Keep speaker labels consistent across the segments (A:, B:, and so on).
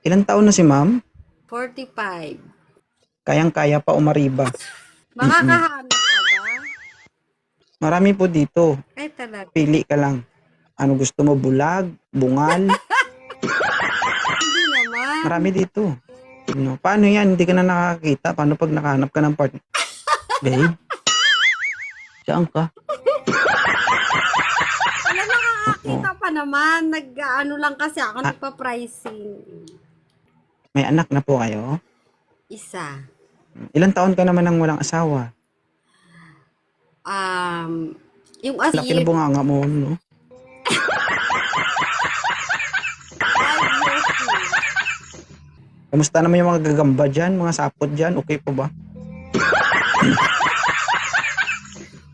A: Ilang taon na si ma'am?
B: 45.
A: Kayang-kaya pa umariba.
B: Makakahanap ka ba?
A: Marami po dito.
B: Ay, talaga.
A: Pili ka lang. Ano gusto mo? Bulag? Bungal?
B: Hindi naman.
A: Marami dito. No, paano yan? Hindi ka na nakakita. Paano pag nakahanap ka ng partner? Babe? Saan ka?
B: Wala,
A: Oo.
B: nakakakita pa naman. Nag-ano lang kasi ako,
A: Ah,
B: nagpa-pricing.
A: may anak na po kayo?
B: Isa.
A: Ilang taon ka naman nang walang asawa?
B: Um, yung
A: Laki na
B: year,
A: bunganga mo, no?
B: 5 years na.
A: Kamusta naman yung mga gagamba dyan? Mga sapot dyan? Okay po ba?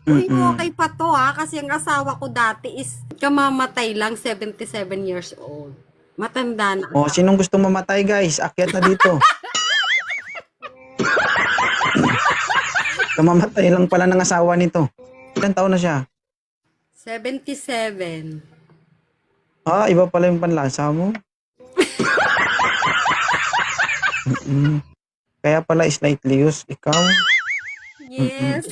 B: Uy,
A: Mm-mm.
B: okay pa to ha, kasi ang asawa ko dati is kamamatay lang, 77 years old. Matanda na
A: O,
B: asawa.
A: sinong gusto mamatay, guys? Akyat na dito. Kamamatay lang pala ng asawa nito. Ilang taon na siya?
B: 77.
A: Ah, iba pala yung panlasa mo. Mm. Kaya pala slightly used. Ikaw?
B: Yes.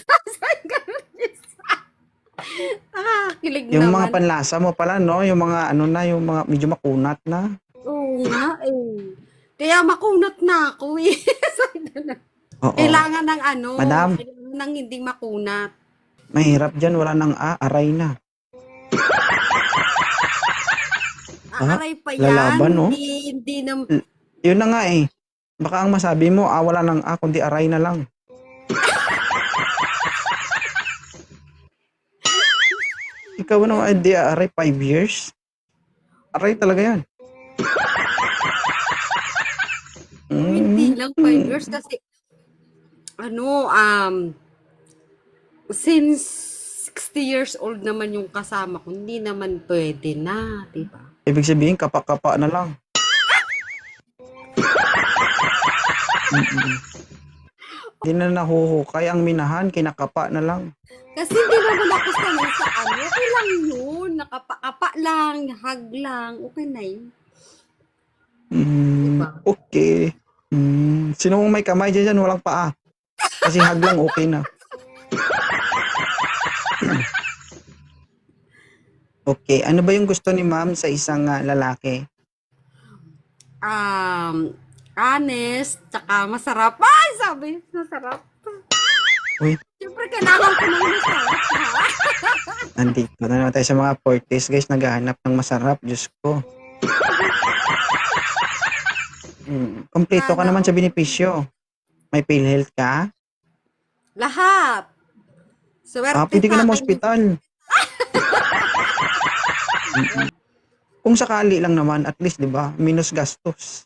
B: Kilig
A: Yung mga
B: naman.
A: panlasa mo pala, no? Yung mga ano na, yung mga medyo makunat na.
B: Oo nga eh. Kaya makunat na ako eh.
A: Oo.
B: Kailangan ng ano,
A: Madam,
B: kailangan ng hindi makunat.
A: mahirap dyan. Wala nang aray na. Ah,
B: Aaray pa
A: lalaban,
B: yan.
A: no?
B: Hindi na,
A: Yun na nga eh. Baka ang masabi mo, wala nang kundi aray na lang. Ikaw naman, di aray 5 years? Aray talaga yan.
B: hindi
A: Mm.
B: lang 5 years kasi, ano, since 60 years old naman yung kasama ko, hindi naman pwede na, diba?
A: Ibig sabihin, kapa-kapa na lang. Mm-mm. Di na nahuhukay ang minahan, kinakapa na lang.
B: Kasi hindi naman ako sanay sa ano, okay lang yun, nakapa lang, hug lang, okay na yun. Diba?
A: Okay. Sino mong may kamay dyan, walang paa. Kasi hug lang, okay na. Okay, ano ba yung gusto ni ma'am sa isang lalaki?
B: Honest, tsaka masarap. Ay, sabi, masarap.
A: Uy,
B: Siyempre, kailangan ko ng masarap, ha?
A: nandito na naman tayo sa mga 40s, guys. Naghahanap ng masarap, Diyos ko. Kompleto ka
B: Sana,
A: naman sa benepisyo. May PhilHealth ka?
B: lahat. Swerte
A: Pwede ka
B: sa
A: na
B: akin.
A: ma-hospital. Kung sakali lang naman, at least, di ba? Minus gastos.